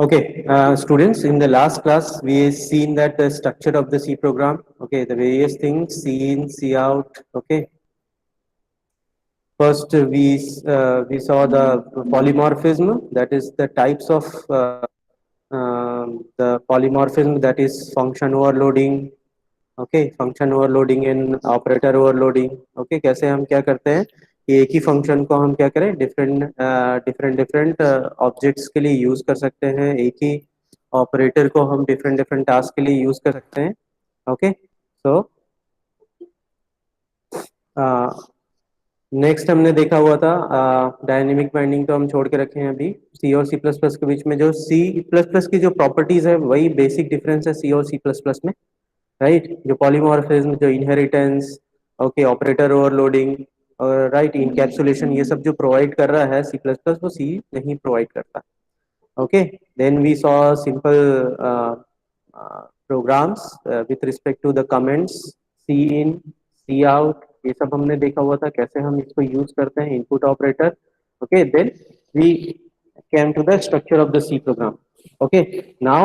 Okay, students, in the last class, we seen that the structure of the C program, okay, the various things, C in, C out, okay. First, we saw the polymorphism, that is the types of the polymorphism, that is function overloading, okay, function overloading and operator overloading, okay, कैसे हम क्या करते हैं कि एक ही function को हम क्या करें डिफरेंट ऑब्जेक्ट्स के लिए यूज कर सकते हैं, एक ही ऑपरेटर को हम डिफरेंट डिफरेंट टास्क के लिए यूज कर सकते हैं, ओके। सो नेक्स्ट हमने देखा हुआ था डायनेमिक बाइंडिंग, तो हम छोड़ के रखे हैं अभी। सी और सी प्लस प्लस के बीच में जो सी प्लस प्लस की जो प्रॉपर्टीज है वही बेसिक डिफरेंस है सी और सी प्लस प्लस में, राइट। जो पॉलीमॉर्फिज्म, जो इनहेरिटेंस, ओके, ऑपरेटर ओवरलोडिंग और राइट इनकैप्सुलेशन, ये सब जो प्रोवाइड कर रहा है सी प्लस प्लस, वो सी नहीं प्रोवाइड करता, okay. Then we saw simple programs with respect to the comments, cin, cout, ये सब हमने देखा हुआ था कैसे हम इसको यूज करते हैं, input operator, okay. Then we came to the structure of the C program. Okay, now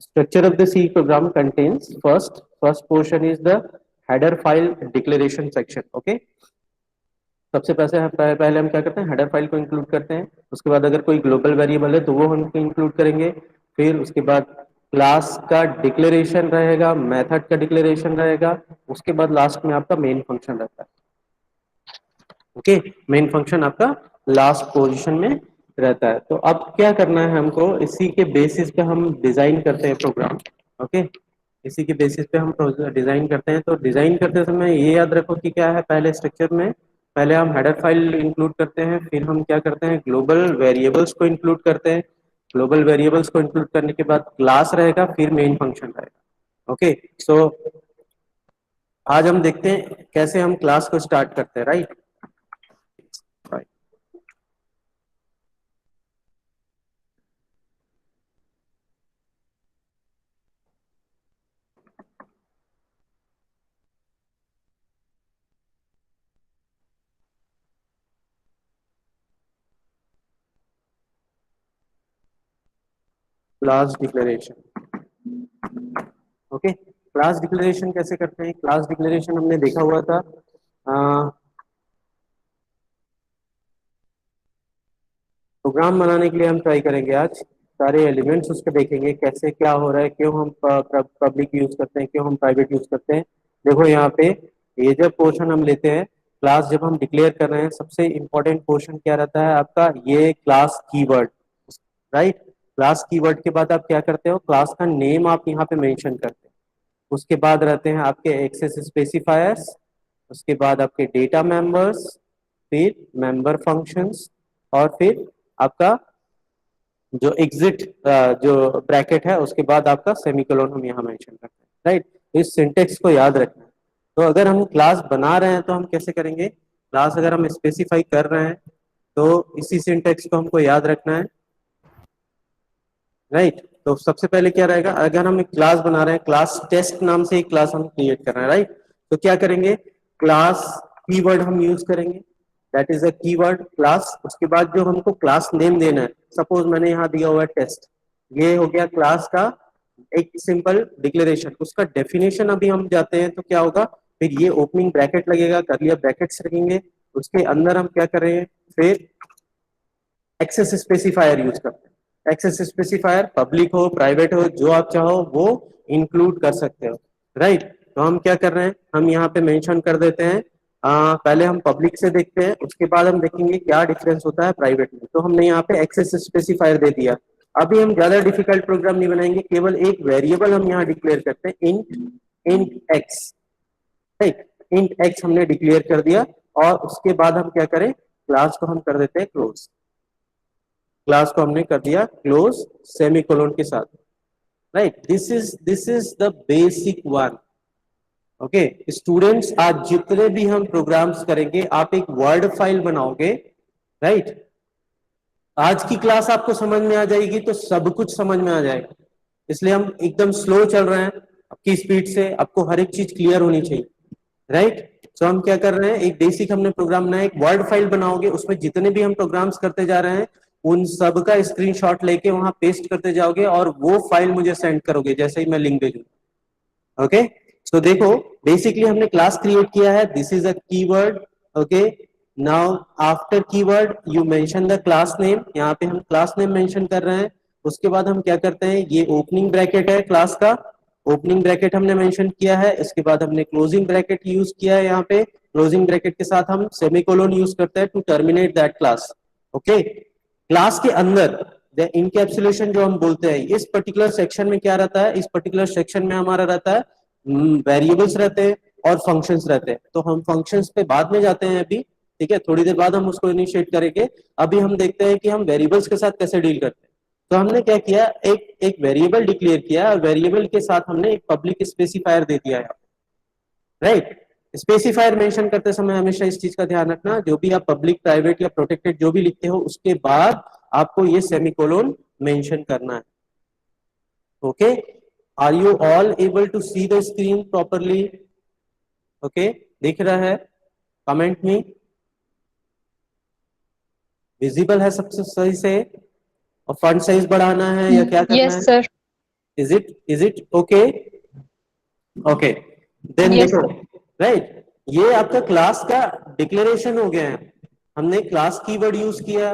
structure of the C program contains first portion is the header file declaration section. Okay, सबसे पहले हम क्या करते हैं, header file को include करते हैं। उसके बाद अगर कोई ग्लोबल वेरिएबल है तो वो हम इंक्लूड करेंगे। फिर उसके बाद क्लास का डिक्लेरेशन रहेगा, मेथड का डिक्लेरेशन रहेगा। उसके बाद लास्ट में आपका मेन फंक्शन रहता है, ओके। मेन फंक्शन आपका लास्ट पोजीशन में रहता है। तो अब क्या करना है हमको, इसी के बेसिस पे हम डिजाइन करते हैं प्रोग्राम, ओके। इसी के बेसिस पे हम डिजाइन करते हैं। तो डिजाइन करते समय ये याद रखो कि क्या है, पहले स्ट्रक्चर में पहले हम हेडर फाइल इंक्लूड करते हैं, फिर हम क्या करते हैं, ग्लोबल वेरिएबल्स को इंक्लूड करते हैं। ग्लोबल वेरिएबल्स को इंक्लूड करने के बाद क्लास रहेगा, फिर मेन फंक्शन रहेगा, ओके। सो आज हम देखते हैं कैसे हम क्लास को स्टार्ट करते हैं, right. Class declaration, okay. Class declaration कैसे करते हैं, क्लास डिक्लेरेशन हमने देखा हुआ था। प्रोग्राम बनाने के लिए हम ट्राई करेंगे आज, सारे एलिमेंट्स उसके देखेंगे कैसे क्या हो रहा है, क्यों हम पब्लिक यूज करते हैं, क्यों हम प्राइवेट यूज करते हैं। देखो यहाँ पे ये जब पोर्शन हम लेते हैं, क्लास जब हम डिक्लेयर कर रहे हैं, सबसे इंपॉर्टेंट पोर्शन क्या रहता है आपका, ये class keyword, right. Class keyword के बाद आप क्या करते हो, क्लास का नेम आप यहाँ पे मेंशन करते हैं। उसके बाद रहते हैं आपके एक्सेस स्पेसिफायर्स, उसके बाद आपके डेटा मेंबर्स, फिर मेंबर फंक्शंस, और फिर आपका जो एग्जिट जो ब्रैकेट है, उसके बाद आपका सेमीकोलन हम यहाँ मेंशन करते हैं, राइट। तो इस सिंटेक्स को याद रखना है। तो अगर हम क्लास बना रहे हैं तो हम कैसे करेंगे, क्लास अगर हम स्पेसिफाई कर रहे हैं तो इसी सिंटेक्स को हमको याद रखना है, राइट। तो सबसे पहले क्या रहेगा, अगर हम एक क्लास बना रहे हैं, क्लास टेस्ट नाम से एक क्लास हम क्रिएट कर रहे हैं, राइट। तो क्या करेंगे, क्लास कीवर्ड हम यूज करेंगे, that is a keyword class. उसके बाद जो हमको क्लास नेम देना है, सपोज मैंने यहाँ दिया हुआ है टेस्ट, ये हो गया क्लास का एक सिंपल डिक्लेरेशन। उसका डेफिनेशन अभी हम जाते हैं तो क्या होगा, फिर ये ओपनिंग ब्रैकेट लगेगा, कर्ली ब्रैकेट्स लगेंगे, उसके अंदर हम क्या करेंगे, फिर एक्सेस स्पेसिफायर यूज करते हैं। एक्सेस स्पेसिफायर पब्लिक हो, प्राइवेट हो, जो आप चाहो वो इंक्लूड कर सकते हो, राइट। तो हम क्या कर रहे हैं, हम यहाँ पे मेंशन कर देते हैं, पहले हम पब्लिक से देखते हैं, उसके बाद हम देखेंगे क्या डिफरेंस होता है प्राइवेट में। तो हमने यहाँ पे एक्सेस स्पेसिफायर दे दिया। अभी हम ज्यादा डिफिकल्ट प्रोग्राम नहीं बनाएंगे, केवल एक वेरिएबल हम यहाँ डिक्लेयर करते हैं, int x, right. Int x हमने डिक्लेयर कर दिया, और उसके बाद हम क्या करें, क्लास को हम कर देते हैं क्लोज। क्लास को हमने कर दिया क्लोज सेमीकोलन के साथ, right. This is the basic one, okay. Students, आज जितने भी हम प्रोग्राम्स करेंगे, आप एक वर्ड फाइल बनाओगे, राइट। आज की क्लास आपको समझ में आ जाएगी तो सब कुछ समझ में आ जाएगा। इसलिए हम एकदम स्लो चल रहे हैं, आपकी स्पीड से आपको हर एक चीज क्लियर होनी चाहिए, राइट। तो हम क्या कर रहे हैं, एक बेसिक हमने प्रोग्राम बनाया, एक वर्ड फाइल बनाओगे, उसमें जितने भी हम प्रोग्राम्स करते जा रहे हैं उन सब का स्क्रीनशॉट लेके वहां पेस्ट करते जाओगे और वो फाइल मुझे सेंड करोगे जैसे ही मैं लिंक भेजूंगा। ओके, सो देखो बेसिकली हमने क्लास क्रिएट किया है, this is a keyword. Okay, now after keyword you mention the class name, यहाँ पे हम क्लास नेम मेंशन कर रहे हैं। उसके बाद हम क्या करते हैं, ये ओपनिंग ब्रैकेट है क्लास का, ओपनिंग ब्रैकेट हमने मेंशन किया है। इसके बाद हमने क्लोजिंग ब्रैकेट यूज किया है, यहाँ पे क्लोजिंग ब्रैकेट के साथ हम सेमीकोलन यूज करते हैं to terminate that class. Okay, class के अंदर द इनकैप्सुलेशन जो हम बोलते हैं, इस पर्टिकुलर सेक्शन में क्या रहता है, इस पर्टिकुलर सेक्शन में हमारा रहता है वेरिएबल्स रहते हैं और फंक्शंस रहते हैं। तो हम फंक्शंस पे बाद में जाते हैं अभी, ठीक है, थोड़ी देर बाद हम उसको इनिशिएट करेंगे। अभी हम देखते हैं कि हम वेरिएबल्स के साथ कैसे डील करते हैं। तो हमने क्या किया, एक एक वेरिएबल डिक्लेयर किया और वेरिएबल के साथ हमने एक पब्लिक स्पेसिफायर दे दिया है, राइट। स्पेसिफायर मेंशन करते समय हमेशा इस चीज का ध्यान रखना, जो भी आप पब्लिक प्राइवेट या प्रोटेक्टेड जो भी लिखते हो उसके बाद आपको ये सेमीकोलन मेंशन करना है। Okay, are you all able to see the screen properly? Okay, दिख रहा है? कमेंट में विजिबल है सबसे सही से? और फॉन्ट साइज बढ़ाना है या क्या करना यस है? Sir. Is it okay? Okay, then yes. देखो, राइट, ये आपका क्लास का डिक्लेरेशन हो गया है। हमने क्लास कीवर्ड यूज किया,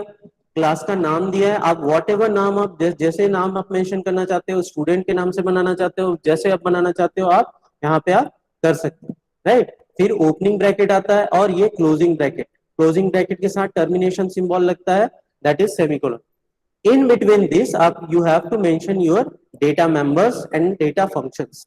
क्लास का नाम दिया है। आप वॉट एवर नाम आप जैसे नाम आप मेंशन करना चाहते हो, स्टूडेंट के नाम से बनाना चाहते हो, जैसे आप बनाना चाहते हो आप यहाँ पे आप कर सकते हो, राइट। फिर ओपनिंग ब्रैकेट आता है और ये क्लोजिंग ब्रैकेट, क्लोजिंग ब्रैकेट के साथ टर्मिनेशन सिंबल लगता है, that is semicolon. in between this you have to mention your data members and data functions,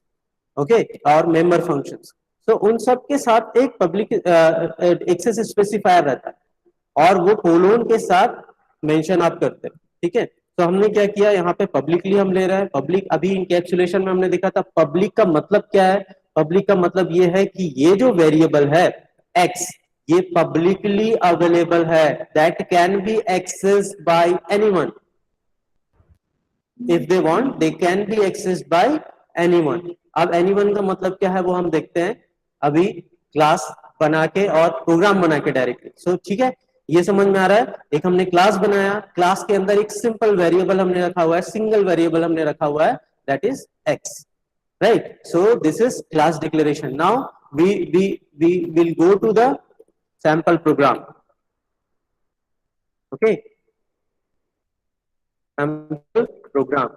okay, और मेंबर फंक्शंस। तो उन सब के साथ एक पब्लिक एक्सेस स्पेसिफायर रहता है और वो कोलोन के साथ मेंशन आप करते हैं, ठीक है। तो हमने क्या किया, यहाँ पे पब्लिकली हम ले रहे हैं। पब्लिक अभी इनकैप्सुलेशन में हमने देखा था, पब्लिक का मतलब क्या है, पब्लिक का मतलब ये है कि ये जो वेरिएबल है एक्स, ये पब्लिकली अवेलेबल है, that can be access by anyone, if they want they can be accessed by anyone। अब anyone का मतलब क्या है वो हम देखते हैं अभी, क्लास बना के और प्रोग्राम बना के डायरेक्टली। सो ठीक है, ये समझ में आ रहा है। एक हमने क्लास बनाया, क्लास के अंदर एक सिंपल वेरिएबल हमने रखा हुआ है, सिंगल वेरिएबल हमने रखा हुआ है, that is X, right. So this is class declaration. Now we will go to the sample program. Okay, sample program,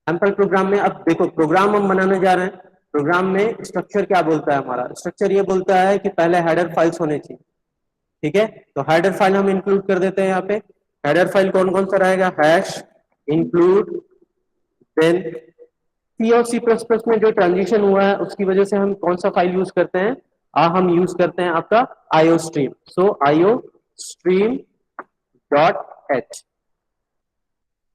sample program में अब देखो, प्रोग्राम हम बनाने जा रहे हैं। प्रोग्राम में स्ट्रक्चर क्या बोलता है, हमारा स्ट्रक्चर ये बोलता है कि पहले हेडर फाइल्स होने चाहिए, ठीक है। तो हेडर फाइल हम इंक्लूड कर देते हैं यहाँ पे। हेडर फाइल कौन कौन सा रहेगा, हैश इंक्लूड, देन सी और सी प्लस प्लस में जो ट्रांजिशन हुआ है उसकी वजह से हम कौन सा फाइल यूज करते हैं, हम यूज करते हैं आपका IO stream. So IO stream dot h,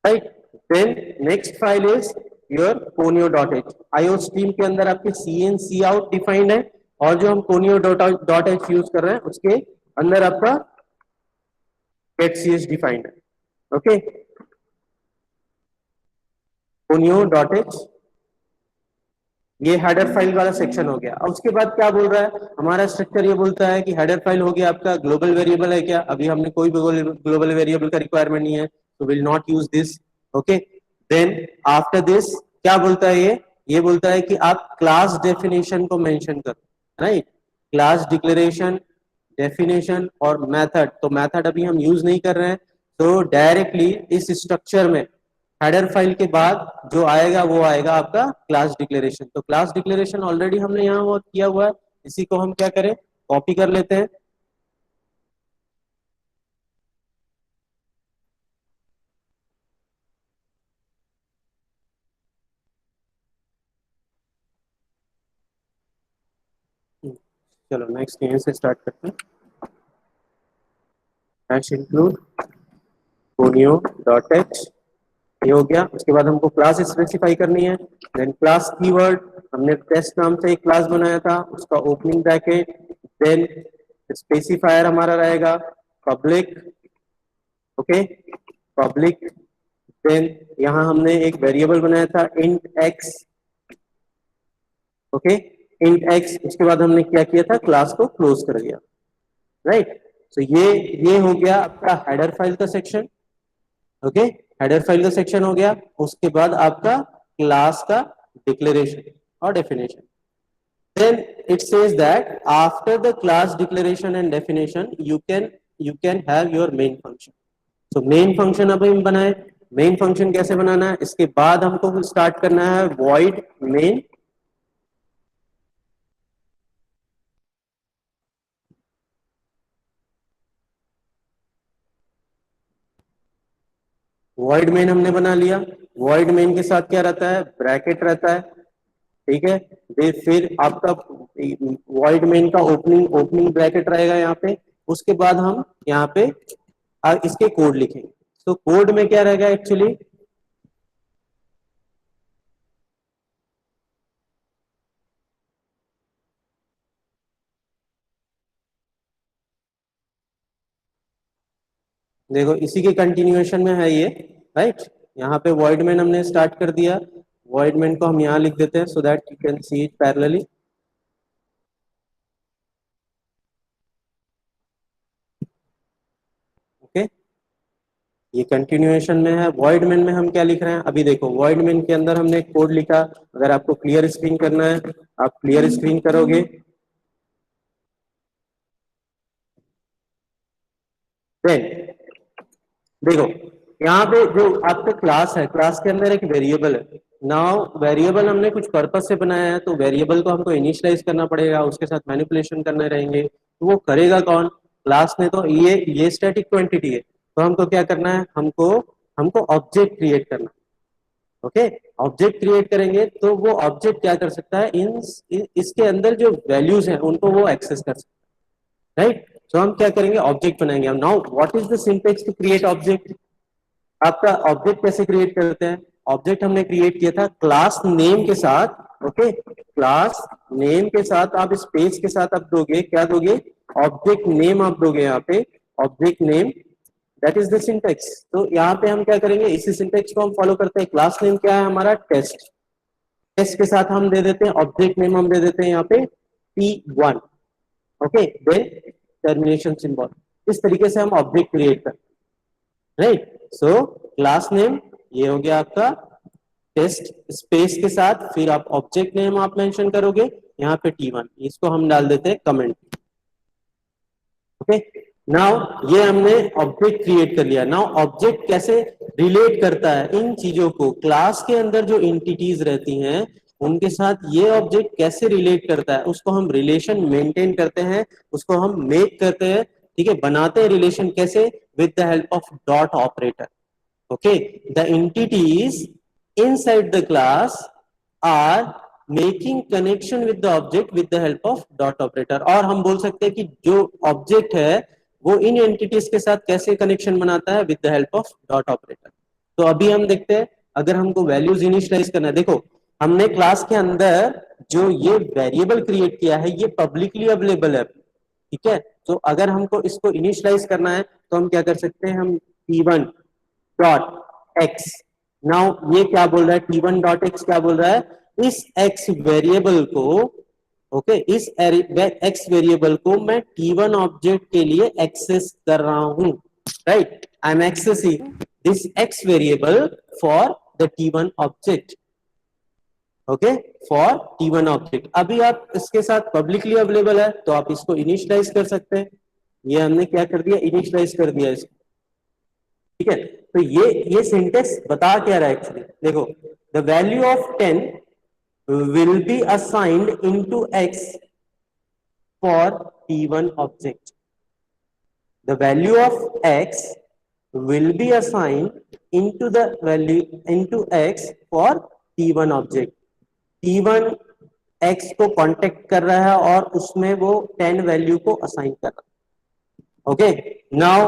right. Then next file is your conio.h। IO stream के अंदर आपके सी इन सी आउट डिफाइंड है, और जो हम conio.h यूज कर रहे हैं उसके अंदर आपका getch डिफाइंड है। ओके, conio.h ये हेडर फाइल वाला सेक्शन हो गया। अब उसके बाद क्या बोल रहा है हमारा स्ट्रक्चर, ये बोलता है कि हेडर फाइल हो गया आपका, ग्लोबल वेरिएबल है क्या, अभी हमने कोई ग्लोबल वेरिएबल का रिक्वायरमेंट नहीं है, तो will not use this. Okay, then after this क्या बोलता है ये बोलता है कि आप क्लास डेफिनेशन को मेंशन करो, राइट। क्लास डिक्लेरेशन, डेफिनेशन और मेथड, तो मेथड अभी हम यूज नहीं कर रहे हैं। तो डायरेक्टली इस स्ट्रक्चर में हेडर फाइल के बाद जो आएगा वो आएगा आपका क्लास डिक्लेरेशन। तो क्लास डिक्लेरेशन ऑलरेडी हमने यहाँ वो किया हुआ है, इसी को हम क्या करें, कॉपी कर लेते हैं। चलो नेक्स्ट यहीं से स्टार्ट करते हैं। हैश इंक्लूड conio.h, ये हो गया। उसके बाद हमको क्लास स्पेसिफाई करनी है। देन क्लास कीवर्ड, हमने टेस्ट नाम से एक क्लास बनाया था, उसका ओपनिंग ब्रैकेट, देन स्पेसिफायर हमारा रहेगा पब्लिक, ओके, पब्लिक। देन यहाँ हमने एक वेरिएबल बनाया था int x, okay, int x. उसके बाद हमने क्या किया था, क्लास को क्लोज कर दिया, राइट। तो ये हो गया आपका हेडर फाइल का सेक्शन। ओके, हेडर फाइल का सेक्शन हो गया, उसके बाद आपका क्लास का डिक्लेरेशन और definition. Then it says that after the class declaration and definition, you can have your main function. So main function अब हम बनाए. मेन फंक्शन कैसे बनाना है, इसके बाद हमको स्टार्ट करना है void main. void main हमने बना लिया. void main के साथ क्या रहता है, ब्रैकेट रहता है. ठीक है, फिर आपका void main का ओपनिंग ओपनिंग ब्रैकेट रहेगा यहाँ पे. उसके बाद हम यहाँ पे इसके कोड लिखेंगे. तो कोड में क्या रहेगा एक्चुअली, देखो इसी के कंटिन्यूएशन में है ये. राइट, यहाँ पे void main हमने स्टार्ट कर दिया. void main को हम यहाँ लिख देते हैं so that you can see it parallelly. Okay, ये कंटिन्यूएशन में है. void main में हम क्या लिख रहे हैं, अभी देखो void main के अंदर हमने कोड लिखा. अगर आपको क्लियर स्क्रीन करना है, आप क्लियर स्क्रीन करोगे. देन देखो यहाँ पे जो आपका क्लास है, क्लास के अंदर एक वेरिएबल है. नाउ वेरिएबल हमने कुछ पर्पस से बनाया है, तो वेरिएबल को हमको इनिशियलाइज करना पड़ेगा, उसके साथ मैनिपुलेशन करने रहेंगे. तो वो करेगा कौन, क्लास ने. तो ये स्टैटिक क्वांटिटी है, तो हमको क्या करना है, हमको हमको ऑब्जेक्ट क्रिएट करना. ओके, ऑब्जेक्ट क्रिएट करेंगे तो वो ऑब्जेक्ट क्या कर सकता है, इसके अंदर जो वैल्यूज हैं उनको वो एक्सेस कर सकता है. राइट, तो हम क्या करेंगे, ऑब्जेक्ट बनाएंगे. हम now what is the syntax to create object. आपका ऑब्जेक्ट कैसे क्रिएट करते हैं, ऑब्जेक्ट हमने क्रिएट किया था क्लास नेम के साथ. ओके, क्लास नेम के साथ आप स्पेस के साथ आप दोगे, क्या दोगे, ऑब्जेक्ट नेम आप दोगे यहाँ पे, object name. That is the syntax. तो यहाँ पे हम क्या करेंगे, इसी सिंटेक्स को हम फॉलो करते हैं. क्लास नेम क्या है हमारा, टेस्ट. टेस्ट के साथ हम दे देते हैं ऑब्जेक्ट नेम, हम दे देते हैं यहाँ पे T1. Okay, then termination symbol. इस तरीके से हम ऑब्जेक्ट क्रिएट करते हैं. राइट, सो क्लास नेम ये हो गया आपका टेस्ट स्पेस के साथ, फिर आप ऑब्जेक्ट नेम आप मेंशन करोगे यहाँ पे T1. इसको हम डाल देते हैं कमेंट. ओके, नाउ ये हमने ऑब्जेक्ट क्रिएट कर लिया. नाउ ऑब्जेक्ट कैसे रिलेट करता है इन चीजों को, क्लास के अंदर जो एंटिटीज रहती हैं उनके साथ ये ऑब्जेक्ट कैसे रिलेट करता है, उसको हम रिलेशन मेंटेन करते हैं, उसको हम मेक करते हैं. ठीक है, बनाते हैं रिलेशन कैसे, with the help of dot operator. okay, the entities inside the class are making connection with the object with the help of dot operator. और हम बोल सकते हैं कि जो ऑब्जेक्ट है वो इन एंटिटीज के साथ कैसे कनेक्शन बनाता है, with the help of dot operator. तो अभी हम देखते हैं, अगर हमको वैल्यूज इनिशियलाइज करना है, देखो हमने क्लास के अंदर जो ये वेरिएबल क्रिएट किया है ये पब्लिकली अवेलेबल है. ठीक है, तो अगर हमको इसको इनिशियलाइज करना है तो हम क्या कर सकते हैं, हम T1 डॉट एक्स. नाउ ये क्या बोल रहा है, T1 डॉट एक्स क्या बोल रहा है, इस x वेरिएबल को, ओके, इस x वेरिएबल को मैं T1 ऑब्जेक्ट के लिए एक्सेस कर रहा हूं. Right, I am accessing this x variable for the T1 object. Okay, for T1 object. अभी आप इसके साथ पब्लिकली अवेलेबल है तो आप इसको इनिशियलाइज कर सकते हैं. ये हमने क्या कर दिया, इनिशियलाइज कर दिया इसको. ठीक है, तो ये सिंटेक्स बता क्या रहा है एक्चुअली, देखो the value of 10 will be assigned into x for T1 object. The value of x will be assigned into the value into x for T1 object. T1 x को कांटेक्ट कर रहा है और उसमें वो 10 वैल्यू को assign कर रहा है. Okay, now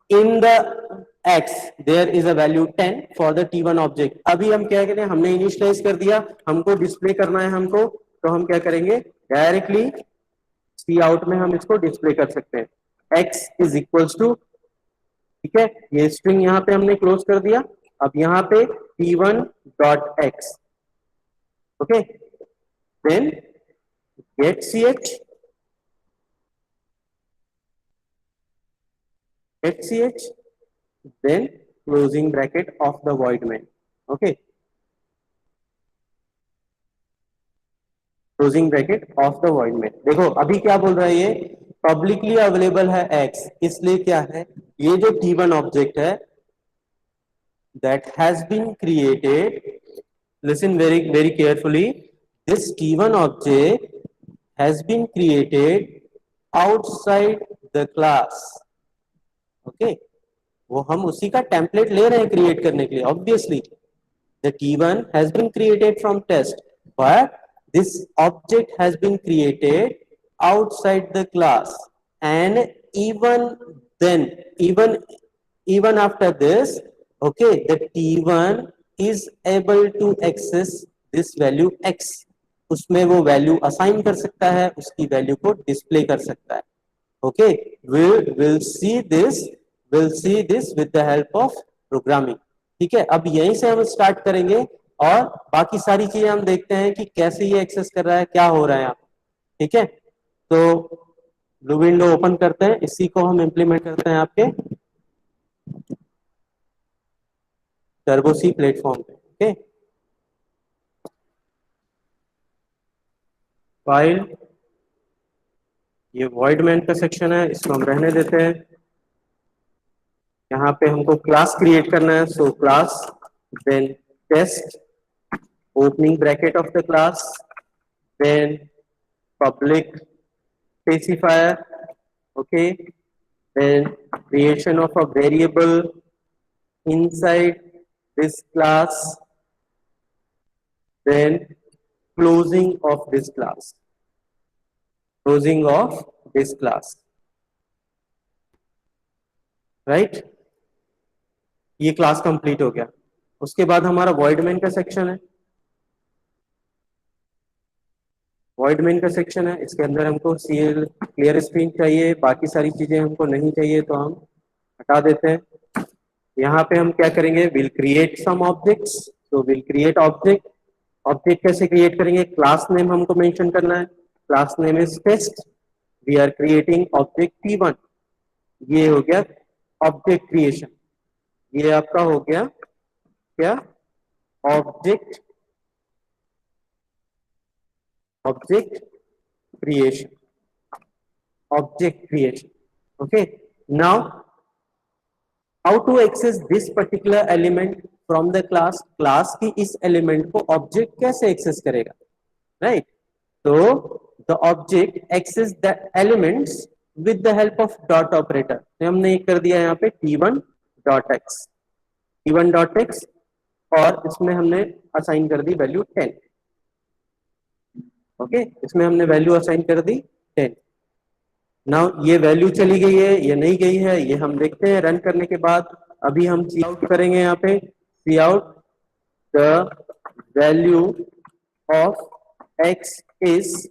in the x there is a value 10 for the T1 object. अभी हम क्या करें, हमने इनिशियलाइज कर दिया, हमको डिस्प्ले करना है हमको, तो हम क्या करेंगे, डायरेक्टली सी आउट में हम इसको डिस्प्ले कर सकते हैं. x इज इक्वल्स टू, ठीक है, ये स्ट्रिंग यहाँ पे हमने क्लोज कर दिया. अब यहाँ पे T1 dot X. Okay, then get ch, get ch, then closing bracket of the void main. Okay, closing bracket of the void main. देखो अभी क्या बोल रहा है ये, पब्लिकली अवेलेबल है एक्स, इसलिए क्या है, ये जो T1 ऑब्जेक्ट है that has been created, listen very carefully, this T1 object has been created outside the class। Okay, वो हम उसी का टेम्पलेट ले रहे हैं क्रिएट करने के लिए। Obviously the T1 has been created from test, but this object has been created outside the class, and even then, even after this, okay, the T1 is able to access this value x। उसमें वो value assign कर सकता है, उसकी value को display कर सकता है। Okay, we'll see this with the help of programming। ठीक है, अब यहीं से हम स्टार्ट करेंगे और बाकी सारी चीजें हम देखते हैं कि कैसे ये एक्सेस कर रहा है, क्या हो रहा है यहाँ। ठीक है, तो ब्लू विंडो ओपन करते हैं, इसी को हम इम्प्लीमेंट करते हैं आपके टर्बो सी प्लेटफॉर्म पे। ओके, फाइल, ये वॉइड मेन का सेक्शन है, इसको हम रहने देते हैं। यहाँ पे हमको क्लास क्रिएट करना है, so class then test opening bracket of the class, then public specifier, okay, then creation of a variable inside this class, then closing of this class, closing of this class, right। ये class complete हो गया। उसके बाद हमारा void main का section है, void main का section है, इसके अंदर हमको सीएल क्लियर स्क्रीन चाहिए, बाकी सारी चीजें हमको नहीं चाहिए तो हम हटा देते हैं। यहाँ पे हम क्या करेंगे, विल क्रिएट सम ऑब्जेक्ट्स, तो विल क्रिएट ऑब्जेक्ट। ऑब्जेक्ट कैसे क्रिएट करेंगे, क्लास नेम हमको मेंशन करना है, class name is test, we are creating object T1। ये हो गया ऑब्जेक्ट क्रिएशन, ये आपका हो गया क्या, object creation, object creation। okay, now how to access this particular element from the class, class की इस element को object कैसे access करेगा, right। तो the object access the elements with the help of dot operator। तो हमने एक कर दिया यहाँ पे T1 dot x, T1 dot x, और इसमें हमने असाइन कर दी वैल्यू 10। ओके, इसमें हमने वैल्यू असाइन कर दी 10। नाउ ये वैल्यू चली गई है, ये नहीं गई है, ये हम देखते हैं रन करने के बाद। अभी हम सी आउट करेंगे, यहाँ पे cout the value of X is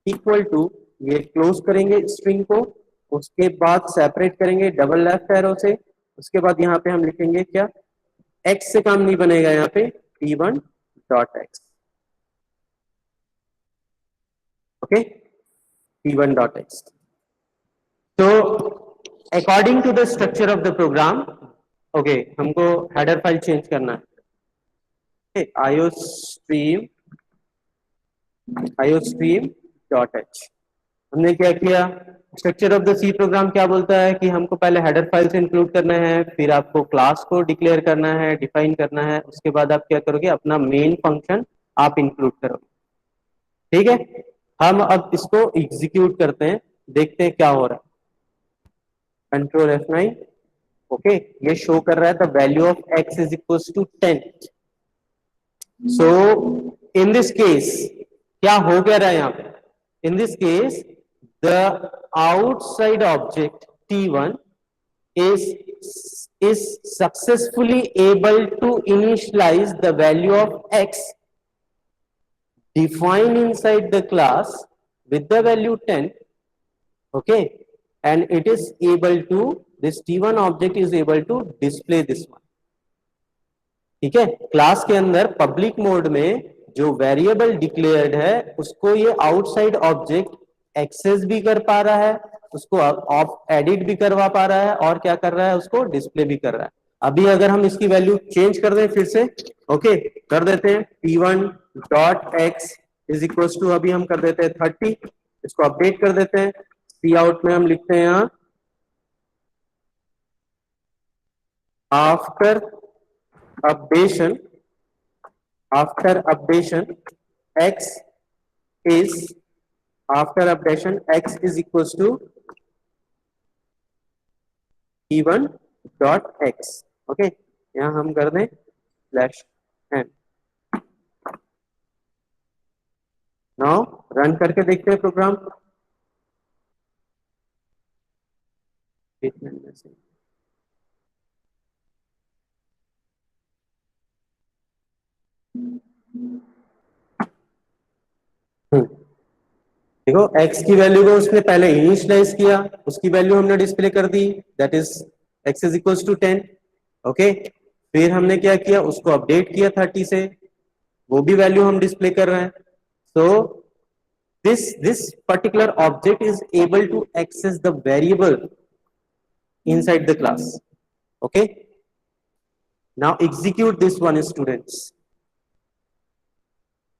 equal to, ये क्लोज करेंगे स्ट्रिंग को, उसके बाद सेपरेट करेंगे डबल लेफ्ट एरो से, उसके बाद यहाँ पे हम लिखेंगे क्या, एक्स से काम नहीं बनेगा, यहाँ पे T1 dot x. okay, T1 dot x। so according to the structure of the program, okay, हमको header file change करना है। okay, iostream dot h। हमने क्या किया, structure of the C program क्या बोलता है कि हमको पहले हेडर फाइल से इंक्लूड करना है, फिर आपको क्लास को डिक्लेयर करना है, डिफाइन करना है, उसके बाद आप क्या करोगे, अपना मेन फंक्शन आप इंक्लूड करोगे। ठीक है, हम अब इसको एग्जीक्यूट करते हैं, देखते हैं क्या हो रहा है। Control F9। ओके, ये शो कर रहा है the value of x is equal to 10। So in this case क्या हो गया रहा है यहाँ पे, in this case the outside object T1 is successfully able to initialize the value of x defined inside the class with the value 10, okay, and it is able to, this T1 object is able to display this one। ठीक है, class के अंदर public mode में जो variable declared है उसको ये outside object access भी कर पा रहा है, उसको एडिट भी करवा पा रहा है, और क्या कर रहा है, उसको डिस्प्ले भी कर रहा है। अभी अगर हम इसकी वैल्यू चेंज कर दें फिर से, ओके कर देते हैं, p1 dot X is equal to, अभी हम कर देते हैं 30, इसको अपडेट कर देते हैं, सी आउट में हम लिखते हैं यहाँ after updation, after updation x is, after updation x is equals to p1 dot x, okay यहाँ हम कर दें स्लैश n। नाउ रन करके देखते हैं प्रोग्राम। देखो x की वैल्यू को उसने पहले इनिशियलाइज किया, उसकी वैल्यू हमने डिस्प्ले कर दी, that is x is equal to 10, okay. फिर हमने क्या किया, उसको अपडेट किया 30 से, वो भी वैल्यू हम डिस्प्ले कर रहे हैं। सो this particular object is able to access the variable inside the class, okay। Now execute this one, students,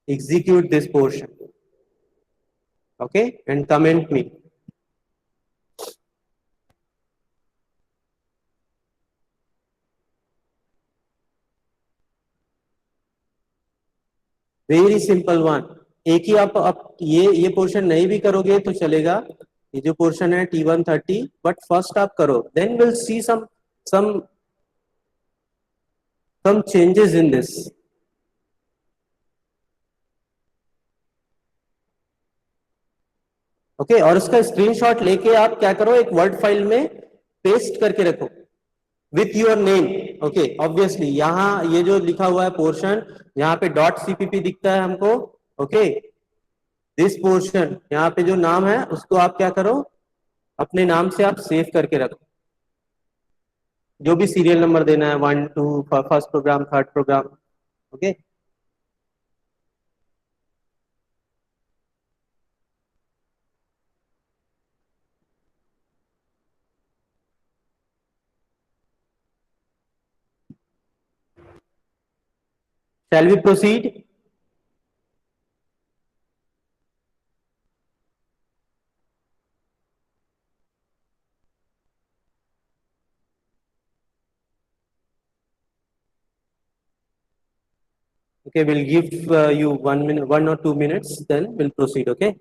execute this portion, okay, and comment me। Very simple one, एक ही आप ये पोर्शन नहीं भी करोगे तो चलेगा, ये जो पोर्शन है T130, बट फर्स्ट आप करो, then will see some changes in this, okay और उसका स्क्रीनशॉट लेके आप क्या करो, एक वर्ड फाइल में पेस्ट करके रखो with your name, okay. Obviously यहाँ ये जो लिखा हुआ है पोर्शन, यहाँ पे डॉट सीपीपी दिखता है हमको, ओके। दिस पोर्शन यहाँ पे जो नाम है उसको आप क्या करो, अपने नाम से आप सेव करके रखो, जो भी सीरियल नंबर देना है, 1 2, first program, third program, okay. Shall we proceed? Okay, we'll give you 1 minute, 1 or 2 minutes, then we'll proceed, okay?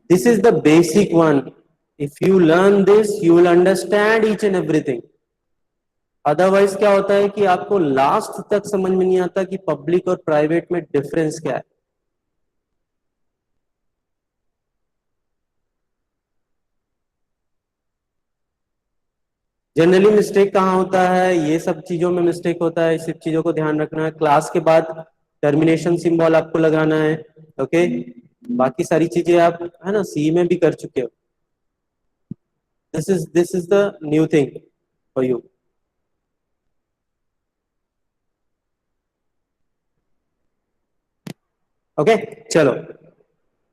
This is the basic one. If you learn this, you will understand each and everything. Otherwise क्या होता है कि आपको last तक समझ में नहीं आता कि पब्लिक और प्राइवेट में डिफरेंस क्या है। जनरली मिस्टेक कहाँ होता है, ये सब चीजों में मिस्टेक होता है, इस सब चीजों को ध्यान रखना है। क्लास के बाद टर्मिनेशन सिंबल आपको लगाना है, ओके। बाकी सारी चीजें आप है ना सी में भी कर चुके हो। This is the new thing for you, okay. चलो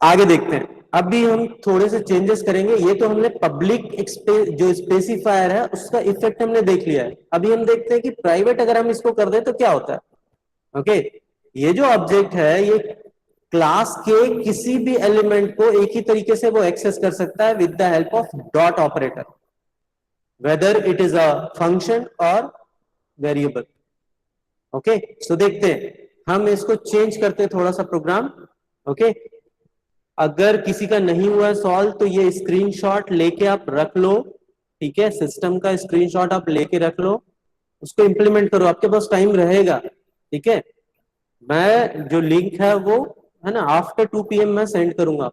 आगे देखते हैं। अभी हम थोड़े से चेंजेस करेंगे। ये तो हमने पब्लिक जो स्पेसिफायर है उसका इफेक्ट हमने देख लिया है। अभी हम देखते हैं कि प्राइवेट अगर हम इसको कर दें तो क्या होता है, ओके। ये जो ऑब्जेक्ट है ये क्लास के किसी भी एलिमेंट को एक ही तरीके से वो एक्सेस कर सकता है with the help of dot operator, whether it is a function और वेरिएबल, ओके। सो देखते हैं, हम इसको चेंज करते हैं थोड़ा सा प्रोग्राम, ओके। अगर किसी का नहीं हुआ है सॉल्व तो ये स्क्रीनशॉट लेके आप रख लो, ठीक है। सिस्टम का स्क्रीनशॉट आप लेके रख लो, उसको इंप्लीमेंट करो, आपके पास टाइम रहेगा, ठीक है। मैं जो लिंक है वो है ना आफ्टर 2 PM मैं सेंड करूंगा,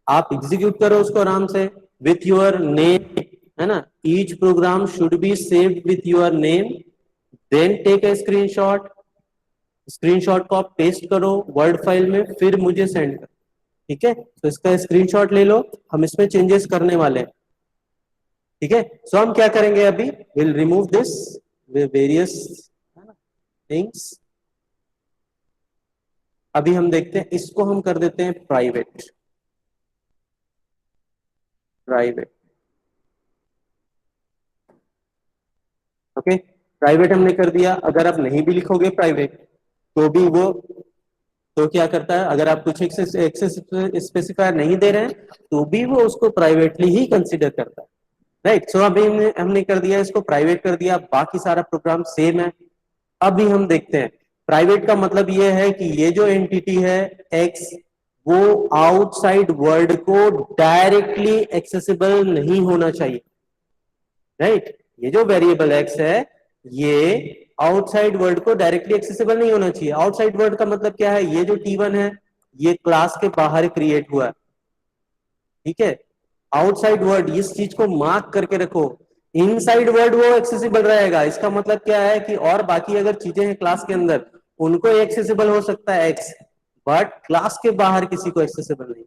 आप एग्जीक्यूट करो उसको आराम से विथ योर नेम, है ना। Each program should be saved with your name, then take a screenshot, screenshot को आप पेस्ट करो वर्ड फाइल में, फिर मुझे सेंड करो, ठीक है, तो इसका स्क्रीनशॉट ले लो, हम इसमें चेंजेस करने वाले हैं। ठीक है, सो हम क्या करेंगे अभी, will remove this various things. अभी हम देखते हैं, इसको हम कर देते हैं प्राइवेट। प्राइवेट, ओके, प्राइवेट हमने कर दिया। अगर आप नहीं भी लिखोगे प्राइवेट तो भी वो, तो क्या करता है, अगर आप कुछ एक्सेस स्पेसिफायर नहीं दे रहे हैं तो भी वो उसको प्राइवेटली ही कंसीडर करता है। राइट, सो अभी हमने कर दिया, इसको प्राइवेट कर दिया, बाकी सारा प्रोग्राम सेम है। अभी हम देखते हैं, प्राइवेट का मतलब ये है कि ये जो एंटिटी है एक्स, वो आउटसाइड वर्ल्ड को डायरेक्टली एक्सेसिबल नहीं होना चाहिए। राइट, ये जो वेरिएबल एक्स है ये आउटसाइड वर्ल्ड को डायरेक्टली एक्सेसिबल नहीं होना चाहिए। आउटसाइड वर्ल्ड का मतलब क्या है, ये जो टी1 है ये क्लास के बाहर क्रिएट हुआ है। ठीक है, आउटसाइड वर्ड इस चीज को मार्क करके रखो, इनसाइड वर्ड वो एक्सेसिबल रहेगा। इसका मतलब क्या है कि और बाकी अगर चीजें हैं क्लास के अंदर उनको एक्सेसिबल हो सकता है एक्स, बट क्लास के बाहर किसी को एक्सेसिबल नहीं।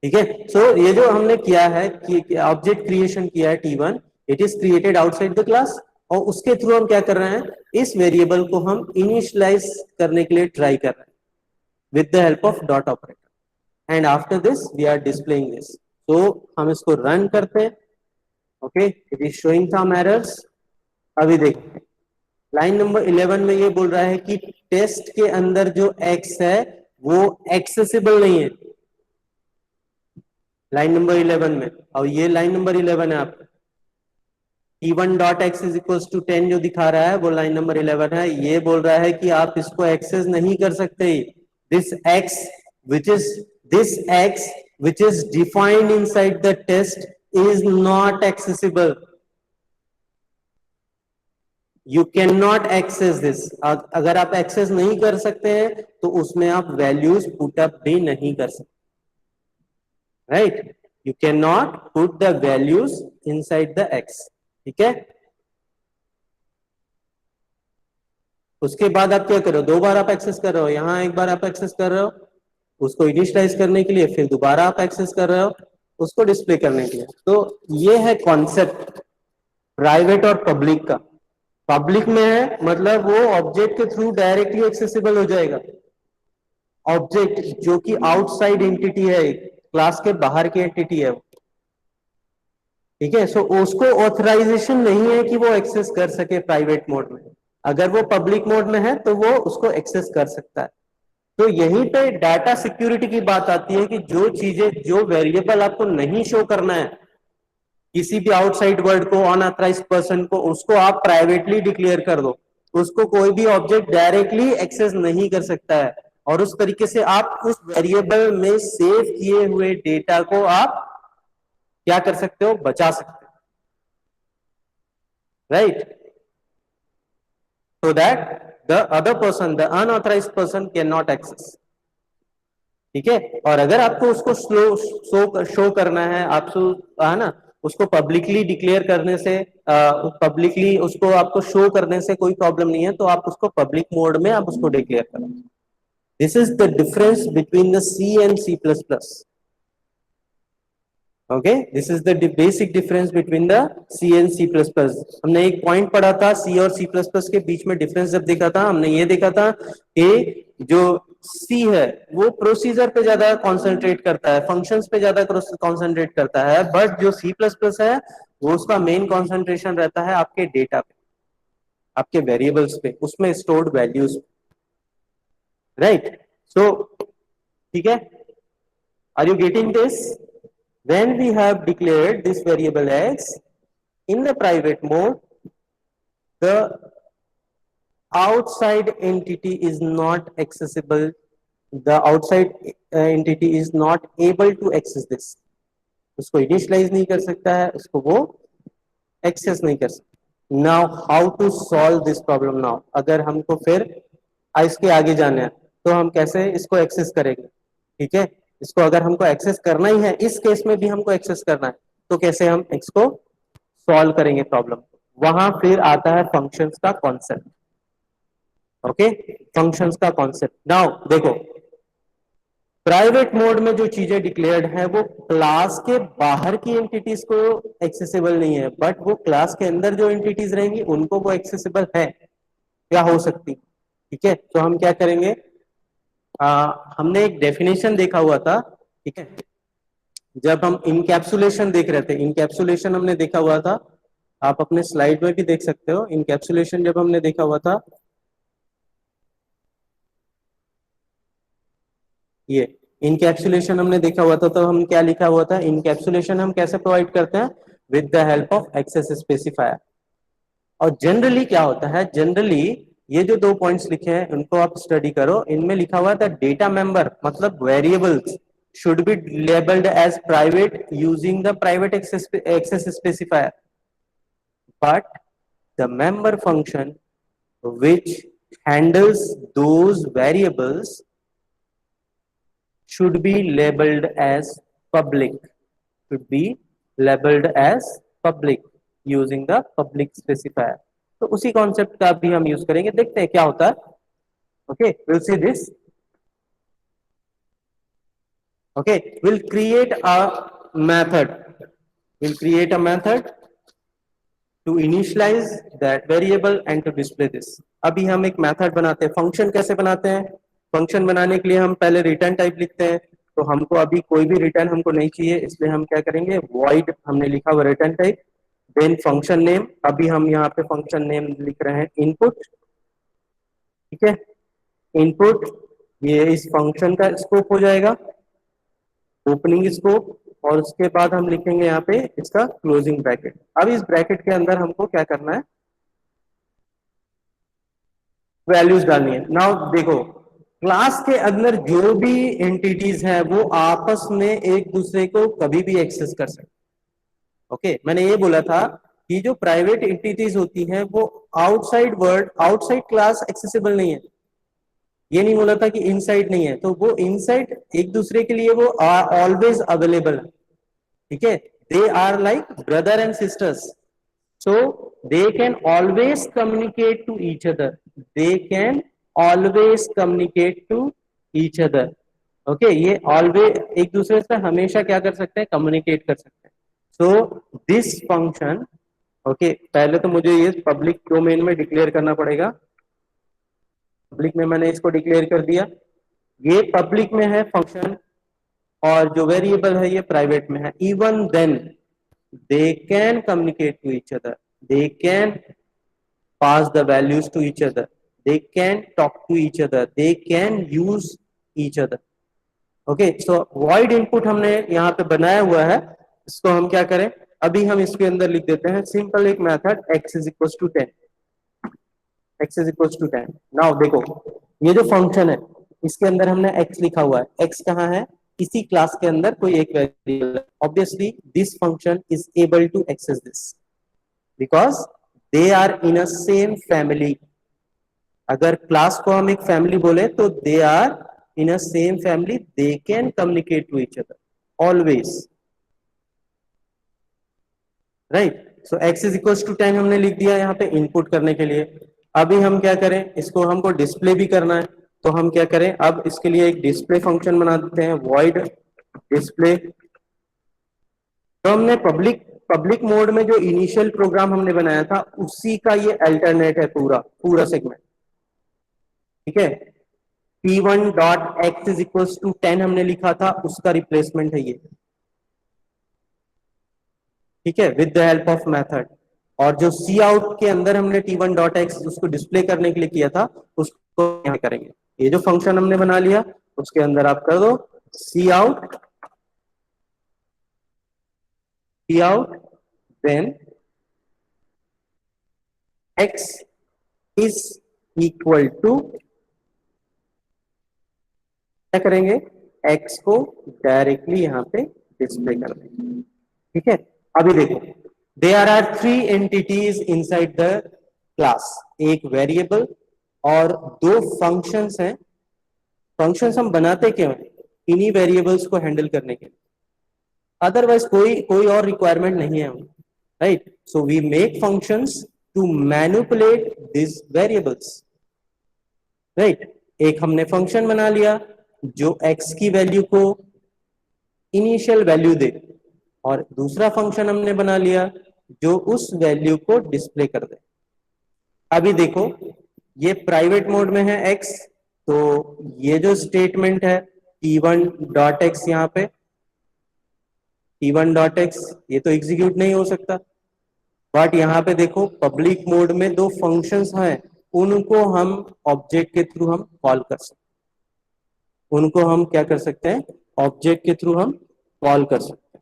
ठीक है, सो ये जो हमने किया है कि ऑब्जेक्ट क्रिएशन किया है T one, it is created outside the class, और उसके थ्रू हम क्या कर रहे हैं, इस वेरिएबल को हम इनिशियलाइज करने के लिए ट्राई कर रहे हैं with the help of dot operator, and after this we are displaying this. तो हम इसको रन करते हैं। Okay, it is showing some errors. अभी देखते, लाइन नंबर 11 में ये बोल रहा है कि टेस्ट के अंदर जो एक्स है वो एक्सेसिबल नहीं है, लाइन नंबर 11 में। और ये लाइन नंबर 11 है आपका, t1 dot X is equal to 10 जो दिखा रहा है वो लाइन नंबर 11 है। ये बोल रहा है कि आप इसको एक्सेस नहीं कर सकते। This X which is this X which is defined inside the test is not accessible, you can not access this. अगर आप एक्सेस नहीं कर सकते हैं तो उसमें आप वैल्यूज पुटअप भी नहीं कर सकते। Right, you can not put the values inside the x. ठीक है, उसके बाद आप क्या कर रहे हो, दो बार आप एक्सेस कर रहे हो, यहां एक बार आप एक्सेस कर रहे हो उसको इनिशियलाइज करने के लिए, फिर दोबारा आप एक्सेस कर रहे हो उसको डिस्प्ले करने के लिए। तो ये है कॉन्सेप्ट प्राइवेट और पब्लिक का। पब्लिक में है मतलब वो ऑब्जेक्ट के थ्रू डायरेक्टली एक्सेसिबल हो जाएगा। ऑब्जेक्ट जो कि आउटसाइड एंटिटी है, क्लास के बाहर की एंटिटी है, ठीक है, सो उसको ऑथराइजेशन नहीं है कि वो एक्सेस कर सके प्राइवेट मोड में। अगर वो पब्लिक मोड में है तो वो उसको एक्सेस कर सकता है। तो यहीं पे डाटा सिक्योरिटी की बात आती है कि जो चीजें, जो वेरिएबल आपको नहीं शो करना है किसी भी आउटसाइड वर्ल्ड को, अनऑथराइज्ड पर्सन को, उसको आप प्राइवेटली डिक्लेयर कर दो, उसको कोई भी ऑब्जेक्ट डायरेक्टली एक्सेस नहीं कर सकता है। और उस तरीके से आप उस वेरिएबल में सेव किए हुए डेटा को आप क्या कर सकते हो, बचा सकते हो। Right, so that the other person, the unauthorized person cannot access। ठीक है, और अगर आपको उसको शो करना है, आपको है ना, उसको पब्लिकली डिक्लेयर करने से, पब्लिकली उसको आपको शो करने से कोई प्रॉब्लम नहीं है, तो आप उसको पब्लिक मोड में आप उसको डिक्लेयर करो। This is the difference between the C and C plus plus. Okay, this is the basic difference between the C and C plus plus. हमने एक पॉइंट पढ़ा था, सी और सी प्लस प्लस के बीच में डिफरेंस जब देखा था, हमने ये देखा था कि जो सी है वो प्रोसीजर पे ज्यादा कॉन्सेंट्रेट करता है, फंक्शंस पे ज्यादा कॉन्सेंट्रेट करता है, बट जो सी प्लस प्लस है वो उसका मेन कॉन्सेंट्रेशन रहता है आपके डेटा पे, आपके वेरिएबल्स पे, उसमें स्टोर्ड वैल्यूज। राइट, सो ठीक है, are you getting this? When we have declared this variable x in the private mode, the outside entity is not accessible. The outside entity is not able to access this. उसको initialise नहीं कर सकता है, उसको वो access नहीं कर सकता। Now how to solve this problem now, अगर हमको फिर इसके आगे जाना है तो हम कैसे इसको एक्सेस करेंगे? ठीक है, इसको अगर हमको एक्सेस करना ही है, इस केस में भी हमको एक्सेस करना है, तो कैसे हम इसको सॉल्व करेंगे प्रॉब्लम? वहां फिर आता है फंक्शंस का कॉन्सेप्ट। ओके, फंक्शंस का कॉन्सेप्ट। नाउ देखो, प्राइवेट मोड में जो चीजें डिक्लेयर्ड है वो क्लास के बाहर की एंटिटीज को एक्सेसिबल नहीं है, बट वो क्लास के अंदर जो एंटिटीज रहेंगी उनको वो एक्सेसिबल है या हो सकती। ठीक है, तो हम क्या करेंगे, हमने एक डेफिनेशन देखा हुआ था। ठीक है, जब हम इनकैप्सुलेशन देख रहे थे, इनकैप्सुलेशन हमने देखा हुआ था, आप अपने स्लाइड में भी देख सकते हो। इनकैप्सुलेशन जब हमने देखा हुआ था, ये इनकैप्सुलेशन हमने देखा हुआ था, तो हम क्या लिखा हुआ था, इनकैप्सुलेशन हम कैसे प्रोवाइड करते हैं, with the help of access specifier. और जनरली क्या होता है, जनरली ये जो दो पॉइंट्स लिखे हैं उनको आप स्टडी करो, इनमें लिखा हुआ था डेटा मेंबर मतलब variables should be labeled as private using the private access specifier, but the member function which handles those variables should be labeled as public, should be labeled as public using the public specifier। तो उसी concept का भी हम use करेंगे, देखते हैं क्या होता है। Okay, will see this. Okay, we'll create a method. We'll create a method to initialize that variable and to display this. अभी हम एक मेथड बनाते हैं। फंक्शन कैसे बनाते हैं, फंक्शन बनाने के लिए हम पहले रिटर्न टाइप लिखते हैं। तो हमको अभी कोई भी रिटर्न हमको नहीं चाहिए, इसलिए हम क्या करेंगे, void हमने लिखा हुआ return type, then function name. अभी हम यहाँ पे फंक्शन नेम लिख रहे हैं इनपुट। ठीक है, इनपुट ये इस फंक्शन का स्कोप हो जाएगा, ओपनिंग स्कोप, और उसके बाद हम लिखेंगे यहाँ पे इसका क्लोजिंग ब्रैकेट। अब इस ब्रैकेट के अंदर हमको क्या करना है, वैल्यूज डालनी है। नाउ देखो, क्लास के अंदर जो भी एंटिटीज हैं वो आपस में एक दूसरे को कभी भी एक्सेस कर सकते। ओके, मैंने ये बोला था कि जो प्राइवेट एंटिटीज होती हैं वो outside world, outside class accessible नहीं है। ये नहीं बोला था कि इनसाइड नहीं है, तो वो इनसाइड एक दूसरे के लिए वो ऑलवेज अवेलेबल है। ठीक है, they are like brother and sisters, so they can always communicate to each other, they can always communicate to each other। okay, ये always एक दूसरे से हमेशा क्या कर सकते हैं, कम्युनिकेट कर सकते हैं। so this function, okay, पहले तो मुझे ये पब्लिक डोमेन में डिक्लेयर करना पड़ेगा। पब्लिक में मैंने इसको डिक्लेयर कर दिया, ये पब्लिक में है फंक्शन, और जो वेरिएबल है ये प्राइवेट में है। Even then they can communicate to each other, they can pass the values to each other, they can talk to each other, they can use each other। okay, so void input हमने यहाँ पे बनाया हुआ है, इसको हम क्या करें, अभी हम इसके अंदर लिख देते हैं सिंपल एक method x is equals to 10, x is equals to 10। Now देखो, ये जो फंक्शन है इसके अंदर हमने x लिखा हुआ है, x कहाँ है, इसी क्लास के अंदर कोई एक वेरिएबल है। Obviously this function is able to access this because they are in a same family. अगर क्लास को हम एक फैमिली बोले तो they are in a same family, they can communicate to each other always, right. So x is equal to 10 हमने लिख दिया यहाँ पे इनपुट करने के लिए। अभी हम क्या करें, इसको हमको डिस्प्ले भी करना है, तो हम क्या करें, अब इसके लिए एक डिस्प्ले फंक्शन बना देते हैं, void डिस्प्ले। तो हमने पब्लिक मोड में जो इनिशियल प्रोग्राम हमने बनाया था उसी का ये अल्टरनेट है, पूरा सेगमेंट। ठीक है, p1 dot X is equal to 10 हमने लिखा था, उसका रिप्लेसमेंट है ये। ठीक है, with the help of method. और जो सी आउट के अंदर हमने t1 डॉट एक्स उसको डिस्प्ले करने के लिए किया था, उसको यहाँ करेंगे। ये जो फंक्शन हमने बना लिया उसके अंदर आप कर दो cout then x is equal to, क्या करेंगे, x को डायरेक्टली यहाँ पे डिस्प्ले कर देंगे। ठीक है, अभी देखो, there are 3 entities inside the class, एक वेरिएबल और 2 फंक्शंस हैं। फंक्शंस हम बनाते क्यों हैं, इन्हीं वेरिएबल्स को हैंडल करने के लिए, अदरवाइज कोई और रिक्वायरमेंट नहीं है, right. So we make functions to manipulate this variables, right. एक हमने फंक्शन बना लिया, जो x की वैल्यू को इनिशियल वैल्यू दे, और दूसरा फंक्शन हमने बना लिया जो उस वैल्यू को डिस्प्ले कर दे। अभी देखो ये प्राइवेट मोड में है x, तो ये जो स्टेटमेंट है t1 डॉट एक्स, यहाँ पे t1 डॉट एक्स ये तो एग्जीक्यूट नहीं हो सकता। बट यहाँ पे देखो पब्लिक मोड में दो फंक्शंस हैं, उनको हम ऑब्जेक्ट के थ्रू हम कॉल कर सकते हैं, उनको हम क्या कर सकते हैं, ऑब्जेक्ट के थ्रू हम कॉल कर सकते हैं।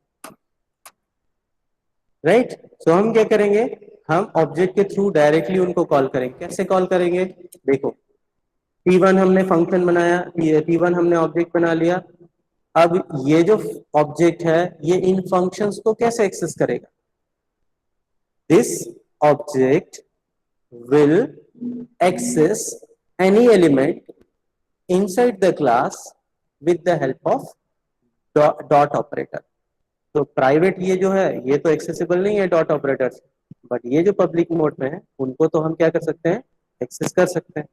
राइट, सो हम क्या करेंगे, हम ऑब्जेक्ट के थ्रू डायरेक्टली उनको कॉल करेंगे। कैसे कॉल करेंगे, देखो T1 हमने फंक्शन बनाया, T1 हमने ऑब्जेक्ट बना लिया। अब ये जो ऑब्जेक्ट है ये इन फंक्शंस को कैसे एक्सेस करेगा, this object will access any element inside the class with the help of dot operator। तो प्राइवेट ये जो है ये तो एक्सेसिबल नहीं है डॉट ऑपरेटर से, बट ये जो पब्लिक मोड में है उनको तो हम क्या कर सकते हैं, एक्सेस कर सकते हैं।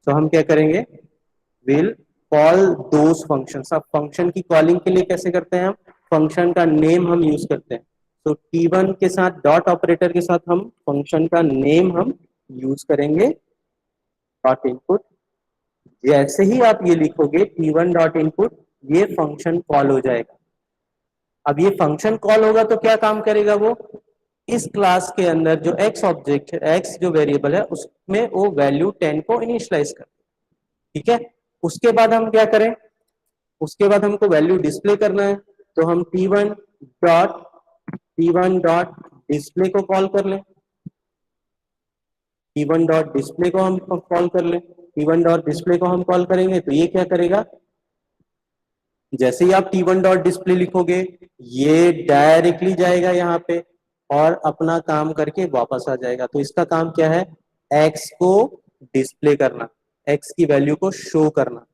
तो हम क्या करेंगे, विल कॉल दोज फंक्शंस। अब फंक्शन की कॉलिंग के लिए कैसे करते हैं हम, फंक्शन का नेम हम यूज करते हैं। तो T1 के साथ डॉट ऑपरेटर के साथ हम फंक्शन का नेम हम यूज करेंगे, डॉट इनपुट। जैसे ही आप ये लिखोगे T1 डॉट इनपुट, ये फंक्शन कॉल हो जाएगा। अब ये फंक्शन कॉल होगा तो क्या काम करेगा, वो इस क्लास के अंदर जो x ऑब्जेक्ट है, x जो वेरिएबल है उसमें वो वैल्यू 10 को इनिशियलाइज कर, ठीक है। उसके बाद हम क्या करें, उसके बाद हमको वैल्यू डिस्प्ले करना है, तो हम T1 डॉट डिस्प्ले को कॉल कर लें, T1 डॉट डिस्प्ले को हम कॉल कर लें। T1 डॉट डिस्प्ले को हम कॉल करेंगे तो ये क्या करेगा, जैसे ही आप T1 डॉट डिस्प्ले लिखोगे ये डायरेक्टली जाएगा यहाँ पे और अपना काम करके वापस आ जाएगा। तो इसका काम क्या है, x को डिस्प्ले करना, x की वैल्यू को शो करना,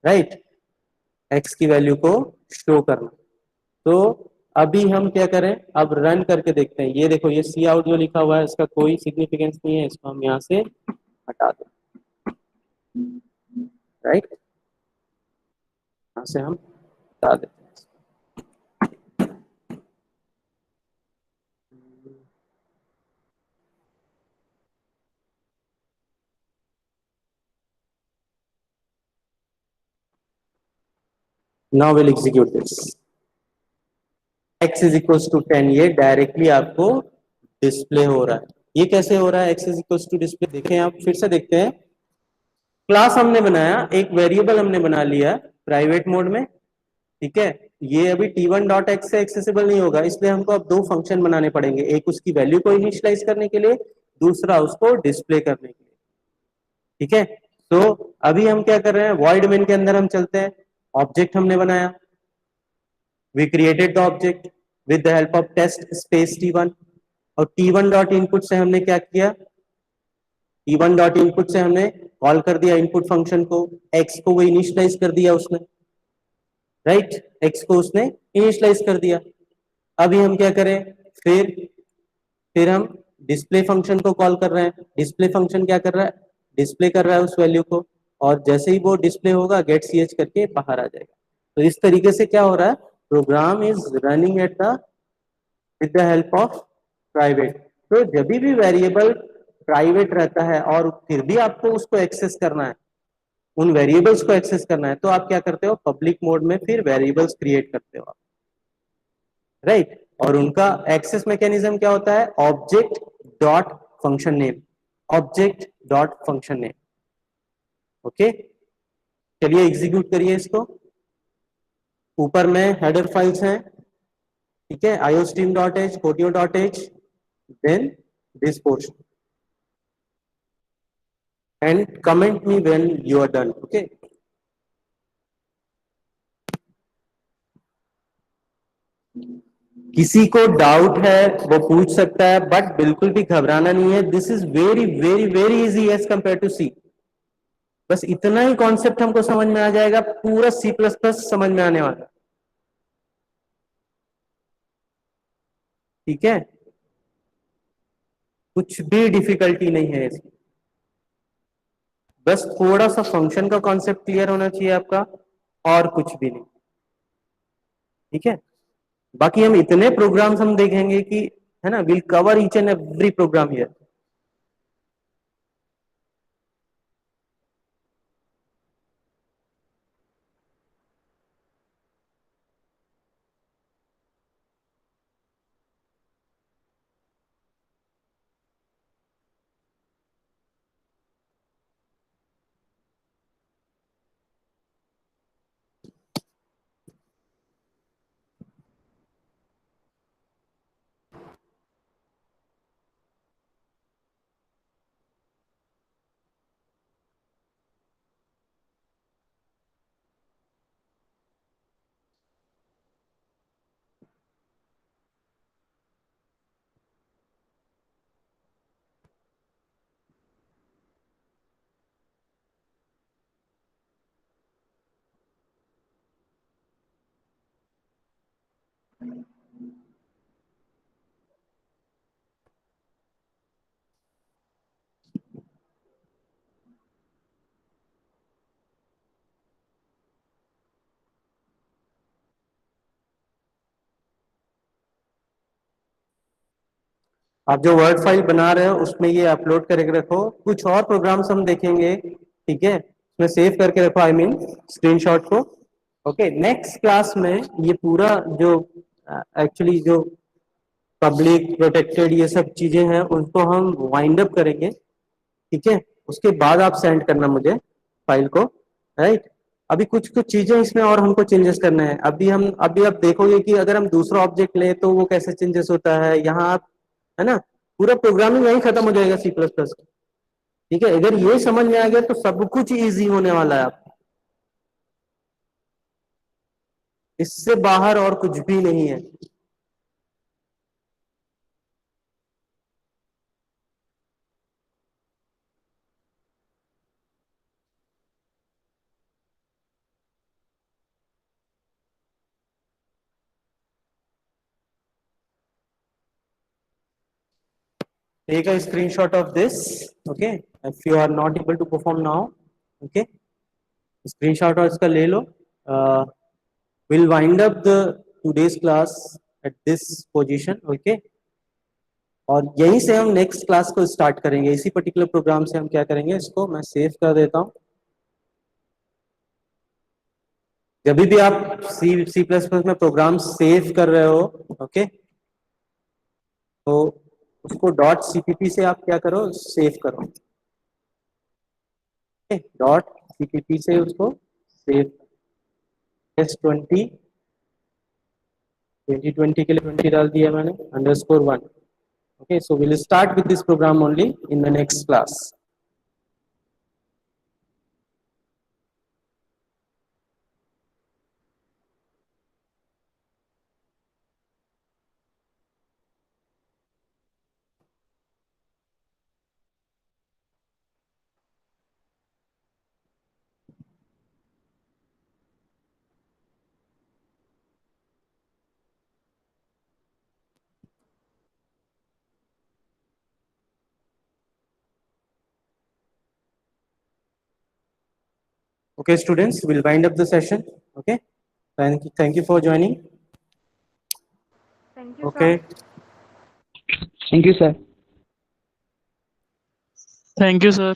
राइट, x की वैल्यू को शो करना। तो अभी हम क्या करें, अब रन करके देखते हैं। ये देखो ये सी आउट जो लिखा हुआ है इसका कोई सिग्निफिकेंस नहीं है, इसको हम यहाँ से हटा दें, राइट, यहाँ से हम हटा देते हैं। Now will execute this, x is equal to 10, ये डायरेक्टली आपको डिस्प्ले हो रहा है। ये कैसे हो रहा है, x is equal to display, देखें आप फिर से देखते हैं। क्लास हमने बनाया, एक वेरिएबल हमने बना लिया प्राइवेट मोड में, ठीक है। ये अभी T1 डॉट एक्स से एक्सेसिबल नहीं होगा, इसलिए हमको अब दो फंक्शन बनाने पड़ेंगे, एक उसकी वैल्यू को इनिशियलाइज करने के लिए, दूसरा उसको डिस्प्ले करने के लिए, ठीक है। तो अभी हम क्या कर रहे हैं, वॉइड मेन के अंदर हम चलते हैं। ऑब्जेक्ट हमने बनाया, we created the object with the help of test space T1, और T1 डॉट इनपुट से हमने क्या किया, T1 डॉट इनपुट से हमने कॉल कर दिया इनपुट फंक्शन को, x को वो इनिशियलाइज कर दिया उसने, राइट, x को उसने इनिशियलाइज कर दिया। अभी हम क्या करें, फिर हम डिस्प्ले फंक्शन को कॉल कर रहे हैं। डिस्प्ले फंक्शन क्या कर रहा है, डिस्प्ले कर रहा है उस वैल्यू को, और जैसे ही वो डिस्प्ले होगा गेट ch करके बाहर आ जाएगा। तो इस तरीके से क्या हो रहा है, program is running at the with the help of private. तो जब भी वेरिएबल प्राइवेट रहता है और फिर भी आपको उसको एक्सेस करना है, उन वेरिएबल्स को एक्सेस करना है, तो आप क्या करते हो, पब्लिक मोड में फिर वेरिएबल्स क्रिएट करते हो आप, राइट। और उनका एक्सेस मैकेनिज्म क्या होता है, object dot function name, object dot function name. Okay, चलिए एग्जीक्यूट करिए इसको। ऊपर में हेडर फाइल्स हैं, ठीक है, iostream.h, Cotio.h, then this portion, and comment me when you are done, okay। किसी को डाउट है वो पूछ सकता है, बट बिल्कुल भी घबराना नहीं है, this is very very very easy as compare to C. बस इतना ही कॉन्सेप्ट हमको समझ में आ जाएगा, पूरा C++ समझ में आने वाला, ठीक है, कुछ भी डिफिकल्टी नहीं है इसमें। बस थोड़ा सा फंक्शन का कॉन्सेप्ट क्लियर होना चाहिए आपका, और कुछ भी नहीं, ठीक है। बाकी हम इतने प्रोग्राम्स हम देखेंगे कि, है ना, will cover each and every programme here. आप जो वर्ड फाइल बना रहे हो उसमें ये अपलोड करके रखो। कुछ और प्रोग्राम्स हम देखेंगे, ठीक है, उसमें सेव करके रखो, आई मीन स्क्रीनशॉट को। ओके, नेक्स्ट क्लास में ये पूरा जो एक्चुअली जो पब्लिक प्रोटेक्टेड ये सब चीजें हैं उनको हम वाइंड अप करेंगे, ठीक है। उसके बाद आप सेंड करना मुझे फाइल को, राइट। अभी कुछ कुछ चीजें इसमें और हमको चेंजेस करना है। अभी आप देखोगे कि अगर हम दूसरा ऑब्जेक्ट ले तो वो कैसे चेंजेस होता है, यहाँ आप, है ना, पूरा प्रोग्रामिंग यही खत्म हो जाएगा C++ का, ठीक है। अगर ये समझ में आ गया तो सब कुछ इजी होने वाला है आपको, इससे बाहर और कुछ भी नहीं है। Take a screenshot of this, okay? If you are not able to perform now, okay? Screenshot और इसका ले लो। We'll wind up the today's class at this position, okay? और यहीं से हम नेक्स्ट क्लास को स्टार्ट करेंगे। इसी पर्टिकुलर प्रोग्राम से हम क्या करेंगे, इसको मैं सेव कर देता हूँ। जब भी आप सी प्लस प्लस में प्रोग्राम सेव कर रहे हो, ओके, तो उसको डॉट सीपीपी से आप क्या करो, सेव करो, डॉट सीपीपी से उसको सेव। S20 2020 के लिए 20 डाल दिया मैंने, _1। Okay, so will start with this program only in the next class. Okay, students, we'll wind up the session. Okay, thank you for joining. Thank you, Okay. sir. Thank you, sir. Thank you, sir.